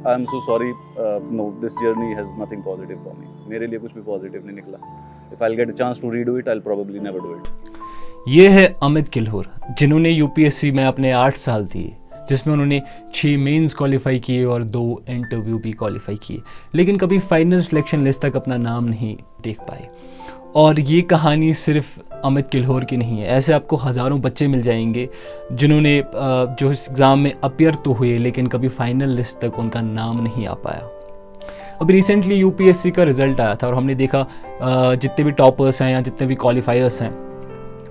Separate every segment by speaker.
Speaker 1: I am so sorry, no this journey has nothing positive for me. मेरे लिए कुछ भी पॉजिटिव नहीं निकला. If I will get a chance to redo it, I will probably never do it.
Speaker 2: ये है अमित किल्होर, जिन्होंने UPSC में अपने 8 साल दिए, जिसमें उन्होंने 6 मेंस क्वालिफाई किए और 2 इंटरव्यू भी क्वालिफाई किए, लेकिन कभी फाइनल सिलेक्शन लिस्ट तक अपना नाम नहीं देख पाए. और ये कहानी सिर्फ अमित किल्होर की नहीं है. ऐसे आपको हज़ारों बच्चे मिल जाएंगे जिन्होंने जो इस एग्ज़ाम में अपीयर तो हुए, लेकिन कभी फाइनल लिस्ट तक उनका नाम नहीं आ पाया. अभी रिसेंटली यूपीएससी का रिज़ल्ट आया था और हमने देखा जितने भी टॉपर्स हैं या जितने भी क्वालिफायर्स हैं,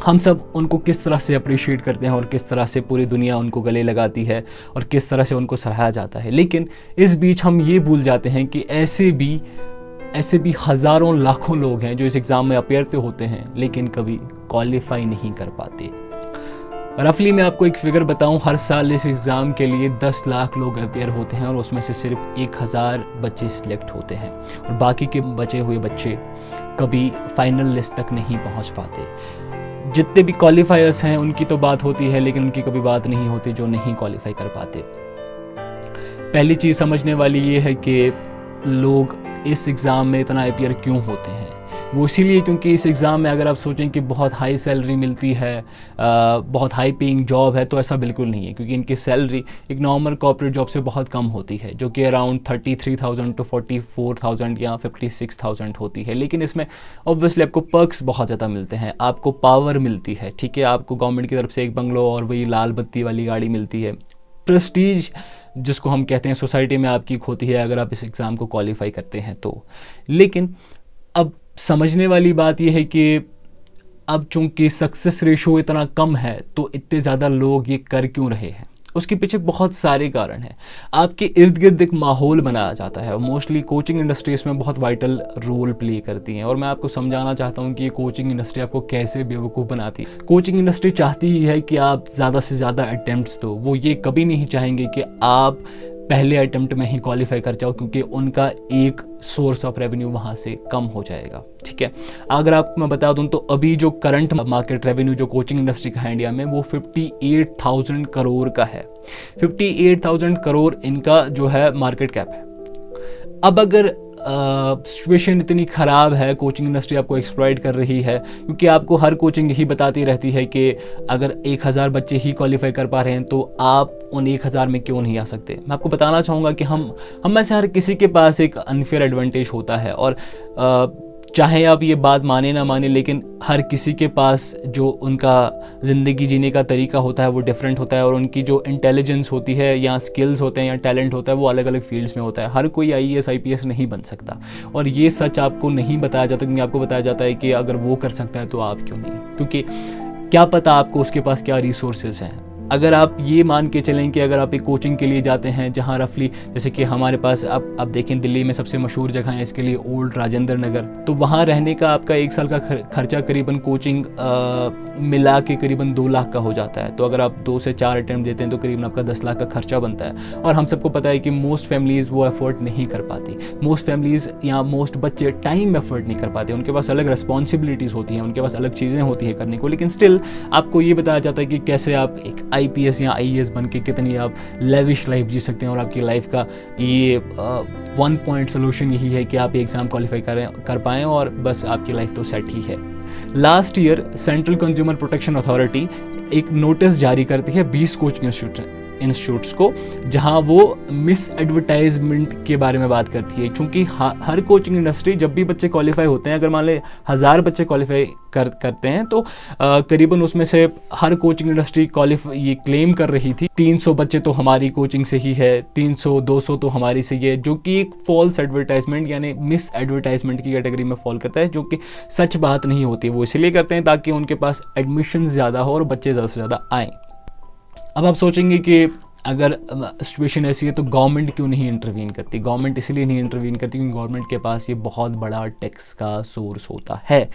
Speaker 2: हम सब उनको किस तरह से अप्रिशिएट करते हैं और किस तरह से पूरी दुनिया उनको गले लगाती है और किस तरह से उनको सराहा जाता है. लेकिन इस बीच हम ये भूल जाते हैं कि ऐसे भी हज़ारों लाखों लोग हैं जो इस एग्ज़ाम में अपेयर तो होते हैं लेकिन कभी क्वालिफाई नहीं कर पाते. रफली मैं आपको एक फिगर बताऊं, हर साल इस एग्ज़ाम के लिए 10 लाख लोग अपेयर होते हैं और उसमें से सिर्फ 1000 बच्चे सिलेक्ट होते हैं और बाकी के बचे हुए बच्चे कभी फाइनल लिस्ट तक नहीं पहुंच पाते. जितने भी क्वालिफायर्स हैं उनकी तो बात होती है, लेकिन उनकी कभी बात नहीं होती जो नहीं क्वालिफाई कर पाते. पहली चीज़ समझने वाली ये है कि लोग इस एग्ज़ाम में इतना अपेयर क्यों होते हैं. वो इसीलिए क्योंकि इस एग्ज़ाम में अगर आप सोचें कि बहुत हाई सैलरी मिलती है, बहुत हाई पेइंग जॉब है, तो ऐसा बिल्कुल नहीं है. क्योंकि इनकी सैलरी एक नॉर्मल कॉर्पोरेट जॉब से बहुत कम होती है, जो कि अराउंड 33,000 टू 44,000 या 56,000 होती है. लेकिन इसमें ऑब्वियसली आपको पर्क्स बहुत ज़्यादा मिलते हैं, आपको पावर मिलती है, ठीक है, आपको गवर्नमेंट की तरफ से एक बंगलो और वही लाल बत्ती वाली गाड़ी मिलती है. प्रेस्टीज जिसको हम कहते हैं सोसाइटी में आपकी होती है अगर आप इस एग्ज़ाम को क्वालिफाई करते हैं तो. लेकिन अब समझने वाली बात यह है कि अब चूंकि सक्सेस रेशो इतना कम है तो इतने ज़्यादा लोग ये कर क्यों रहे हैं. उसके पीछे बहुत सारे कारण हैं. आपके इर्द गिर्द एक माहौल बनाया जाता है और मोस्टली कोचिंग इंडस्ट्री इसमें बहुत वाइटल रोल प्ले करती हैं. और मैं आपको समझाना चाहता हूँ कि ये कोचिंग इंडस्ट्री आपको कैसे बेवकूफ़ बनाती है. कोचिंग इंडस्ट्री चाहती ही है कि आप ज़्यादा से ज़्यादा अटैम्प्ट्स दो. वो ये कभी नहीं चाहेंगे कि आप पहले अटेम्प्ट में ही क्वालिफाई कर जाओ, क्योंकि उनका एक सोर्स ऑफ रेवेन्यू वहाँ से कम हो जाएगा. ठीक है, अगर आपको मैं बता दूं तो अभी जो करंट मार्केट रेवेन्यू जो कोचिंग इंडस्ट्री का है इंडिया में वो 58,000 करोड़ का है. 58,000 करोड़ इनका जो है मार्केट कैप है. अब अगर सिचुएशन इतनी ख़राब है, कोचिंग इंडस्ट्री आपको एक्सप्लॉइट कर रही है, क्योंकि आपको हर कोचिंग यही बताती रहती है कि अगर 1000 बच्चे ही क्वालिफाई कर पा रहे हैं तो आप उन 1000 में क्यों नहीं आ सकते. मैं आपको बताना चाहूँगा कि हम में से हर किसी के पास एक अनफेयर एडवांटेज होता है. और चाहे आप ये बात माने ना माने, लेकिन हर किसी के पास जो उनका ज़िंदगी जीने का तरीका होता है वो डिफरेंट होता है और उनकी जो इंटेलिजेंस होती है या स्किल्स होते हैं या टैलेंट होता है वो अलग अलग फील्ड्स में होता है. हर कोई IAS IPS नहीं बन सकता और ये सच आपको नहीं बताया जाता, क्योंकि आपको बताया जाता है कि अगर वो कर सकता है तो आप क्यों नहीं. क्योंकि क्या पता आपको उसके पास क्या रिसोर्सेज हैं. अगर आप ये मान के चलें कि अगर आप एक कोचिंग के लिए जाते हैं जहाँ रफली जैसे कि हमारे पास आप देखें दिल्ली में सबसे मशहूर जगह है इसके लिए ओल्ड राजेंद्र नगर, तो वहाँ रहने का आपका 1 साल का खर्चा करीबन कोचिंग मिला के करीबन 2 लाख का हो जाता है. तो अगर आप 2 से 4 अटेम्प्ट देते हैं तो करीबन आपका 10 लाख का खर्चा बनता है. और हम सबको पता है कि मोस्ट फैमिलीज़ वो एफर्ट नहीं कर पाती. मोस्ट फैमिलीज़ या मोस्ट बच्चे टाइम एफर्ट नहीं कर पाते. उनके पास अलग रिस्पॉन्सिबिलिटीज़ होती हैं, उनके पास अलग चीज़ें होती हैं करने को. लेकिन स्टिल आपको ये बताया जाता है कि कैसे आप एक IPS या IAS बन के कितनी आप लेविश लाइफ जी सकते हैं. और आपकी लाइफ का ये 1 पॉइंट सोल्यूशन यही है कि आप एग्ज़ाम क्वालिफाई कर पाएँ और बस आपकी लाइफ तो सेट ही है. Last year central consumer protection authority एक नोटिस जारी करती है 20 कोचिंग इंस्टीट्यूट्स को, जहां वो मिस एडवर्टाइजमेंट के बारे में बात करती है. क्योंकि हर कोचिंग इंडस्ट्री जब भी बच्चे क्वालिफाई होते हैं, अगर मान ले 1000 बच्चे क्वालिफाई करते हैं तो करीबन उसमें से हर कोचिंग इंडस्ट्री ये क्लेम कर रही थी 300 बच्चे तो हमारी कोचिंग से ही है, 300-200 तो हमारी से ही है, जो कि एक फॉल्स एडवर्टाइजमेंट यानी मिस एडवर्टाइजमेंट की कैटेगरी में फॉल करता है, जो कि सच बात नहीं होती. वो इसलिए करते हैं ताकि उनके पास एडमिशन ज़्यादा हो और बच्चे ज़्यादा से ज़्यादा आएँ. अब आप सोचेंगे कि अगर सिचुएशन ऐसी है तो गवर्नमेंट क्यों नहीं इंटरवीन करती. गवर्नमेंट इसलिए नहीं इंटरवीन करती क्योंकि गवर्नमेंट के पास ये बहुत बड़ा टैक्स का सोर्स होता है.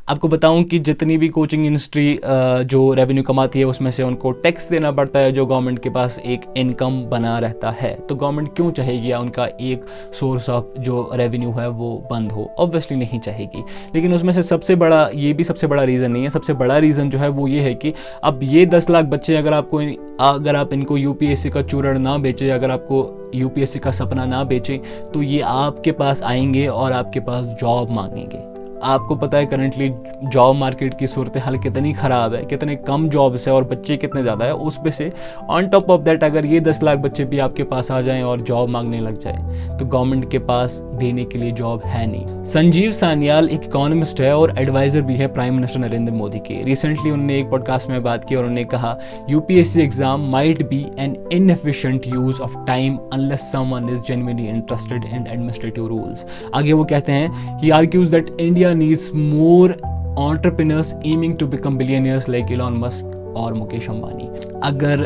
Speaker 2: आपको बताऊं कि जितनी भी कोचिंग इंडस्ट्री जो रेवेन्यू कमाती है उसमें से उनको टैक्स देना पड़ता है, जो गवर्नमेंट के पास एक इनकम बना रहता है। तो गवर्नमेंट क्यों चाहेगी उनका एक सोर्स ऑफ जो रेवेन्यू है वो बंद हो? ऑब्वियसली नहीं चाहेगी। लेकिन उसमें से सबसे बड़ा सबसे बड़ा रीज़न नहीं है। सबसे बड़ा रीज़न जो है वो ये है कि अब ये 10 लाख बच्चे अगर आप इनको यूपीएससी का चूरण ना बेचें, अगर आपको यूपीएससी का सपना ना बेचें, तो ये आपके पास आएंगे और आपके पास जॉब मांगेंगे। आपको पता है करंटली जॉब मार्केट की सूरत हाल कितनी ख़राब है, कितने कम जॉब्स है और बच्चे कितने ज़्यादा है। उस पे से ऑन टॉप ऑफ दैट अगर ये 10 लाख बच्चे भी आपके पास आ जाएं और जॉब मांगने लग जाए तो गवर्नमेंट के पास देने के लिए जॉब है नहीं। संजीव सान्याल एक इकोनॉमिस्ट है और एडवाइज़र भी है प्राइम मिनिस्टर नरेंद्र मोदी के। रिसेंटली उन्होंने एक पॉडकास्ट में बात की और उन्होंने कहा UPSC exam might be an inefficient use of time unless someone is genuinely interested in administrative rules. आगे वो कहते हैं, he argues that India needs more entrepreneurs aiming to become billionaires like Elon Musk और मुकेश अंबानी। अगर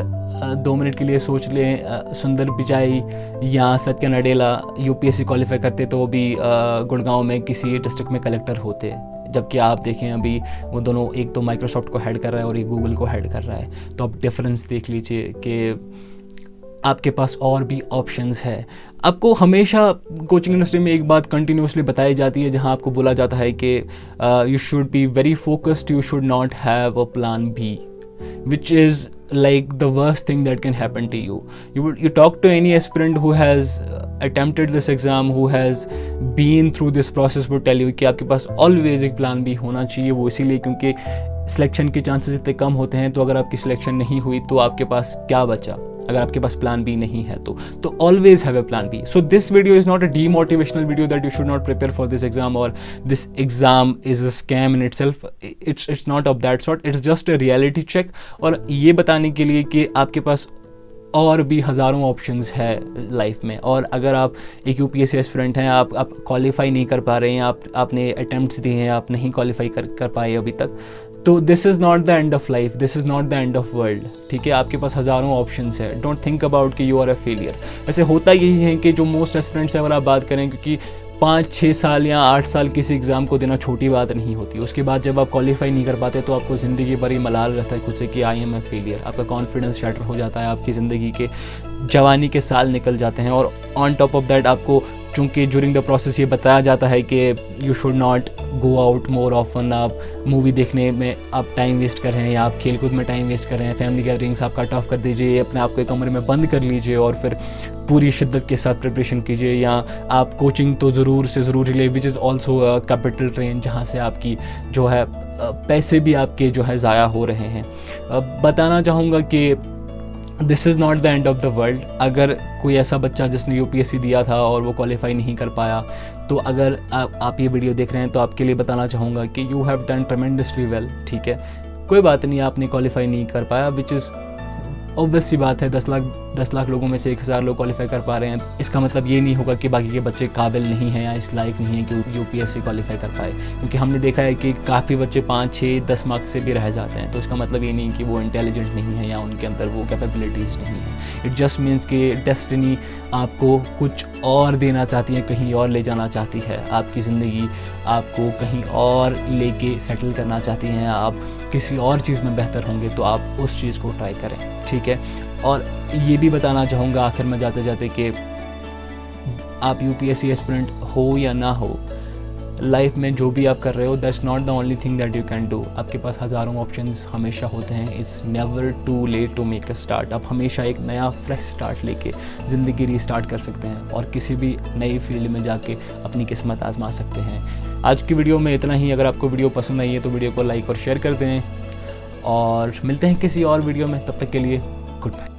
Speaker 2: 2 minute के लिए सोच लें, सुंदर पिचाई या सत्या नडेला यूपीएससी क्वालिफाई करते तो वो भी गुड़गांव में किसी डिस्ट्रिक्ट में कलेक्टर होते। जबकि आप देखें अभी वो दोनों, एक तो माइक्रोसॉफ्ट को हेड कर रहा है और एक गूगल को हेड कर रहा है। तो आप डिफरेंस देख लीजिए कि आपके पास और भी ऑप्शंस है। आपको हमेशा कोचिंग इंडस्ट्री में एक बात कंटिन्यूसली बताई जाती है, जहां आपको बोला जाता है कि you should be very focused, you should not have a plan B, which is like the worst thing that can happen to you. You talk to any aspirant who has attempted this exam, who has been through this process, would tell you कि आपके पास always एक plan भी होना चाहिए। वो इसीलिए क्योंकि selection के चांसेस इतने कम होते हैं, तो अगर आपकी सिलेक्शन नहीं हुई तो आपके पास क्या बचा अगर आपके पास प्लान बी नहीं है तो always have a plan B. So this video is not a demotivational video that you should not prepare for this exam और this exam is a scam in itself. It's not of that sort, it's just a reality check. और ये बताने के लिए कि आपके पास और भी हज़ारों ऑप्शंस है लाइफ में। और अगर आप एक यूपीएससी एस्पिरेंट हैं, आप क्वालिफाई नहीं कर पा रहे हैं, आपने अटैम्प्ट्स दिए हैं, आप नहीं क्वालिफाई कर पाए अभी तक, तो this is not the end of life, this is not the end of world. ठीक है, आपके पास हज़ारों ऑप्शंस है। डोंट थिंक अबाउट कि यू आर अ फेलियर। वैसे होता यही है कि जो मोस्ट एस्पिरेंट्स हैं, अगर आप बात करें, क्योंकि 5-6 साल या 8 साल किसी एग्ज़ाम को देना छोटी बात नहीं होती। उसके बाद जब आप क्वालिफाई नहीं कर पाते तो आपको ज़िंदगी भर ही मलाल रहता है खुद से कि आई एम ए फेलियर। आपका कॉन्फिडेंस शैटर हो जाता है, आपकी ज़िंदगी के जवानी के साल निकल जाते हैं। और ऑन टॉप ऑफ दैट आपको चूँकि ड्यूरिंग द प्रोसेस ये बताया जाता है कि you should not go out more often, आप मूवी देखने में आप टाइम वेस्ट कर रहे हैं या आप खेलकूद में टाइम वेस्ट कर रहे हैं, फैमिली गैदरिंग्स आप कट ऑफ कर दीजिए, अपने आप को एक कमरे में बंद कर लीजिए और फिर पूरी शिद्दत के साथ प्रिपरेशन कीजिए। या आप कोचिंग तो ज़रूर से ज़रूर ले, which is also capital train, जहाँ से आपकी जो है पैसे भी आपके जो है ज़ाया हो रहे हैं। बताना चाहूँगा कि this is not the end of the world. अगर कोई ऐसा बच्चा जिसने यूपीएससी दिया था और वो क्वालिफाई नहीं कर पाया, तो अगर आप ये वीडियो देख रहे हैं तो आपके लिए बताना चाहूँगा कि you have done tremendously well. ठीक है, कोई बात नहीं, आपने क्वालिफाई नहीं कर पाया, विच इज़ ऑब्वियस सी बात है। 10 लाख लोगों में से 1000 लोग क्वालिफाई कर पा रहे हैं। इसका मतलब ये नहीं होगा कि बाकी के बच्चे काबिल नहीं हैं या इस लायक नहीं है कि यूपीएससी क्वालिफाई कर पाए, क्योंकि हमने देखा है कि काफ़ी बच्चे 5, 6, 10 मार्क्स से भी रह जाते हैं। तो इसका मतलब ये नहीं कि वो इंटेलिजेंट नहीं है या उनके अंदर वो कैपेबिलिटीज़ नहीं है। इट जस्ट मीन्स कि डेस्टिनी आपको कुछ और देना चाहती है, कहीं और ले जाना चाहती है, आपकी ज़िंदगी आपको कहीं और लेके सेटल करना चाहती हैं, आप किसी और चीज़ में बेहतर होंगे, तो आप उस चीज़ को ट्राई करें। ठीक है, और ये भी बताना चाहूँगा आखिर में जाते जाते कि आप यूपीएससी एस्पिरेंट हो या ना हो, लाइफ में जो भी आप कर रहे हो, that's not the only thing that you can do. आपके पास हज़ारों ऑप्शंस हमेशा होते हैं। It's never too late to make a start. आप हमेशा एक नया फ्रेश स्टार्ट लेके ज़िंदगी रीस्टार्ट कर सकते हैं और किसी भी नई फील्ड में जाके अपनी किस्मत आजमा सकते हैं। आज की वीडियो में इतना ही। अगर आपको वीडियो पसंद आई है तो वीडियो को लाइक और शेयर कर दें और मिलते हैं किसी और वीडियो में। तब तक के लिए गुड बाय।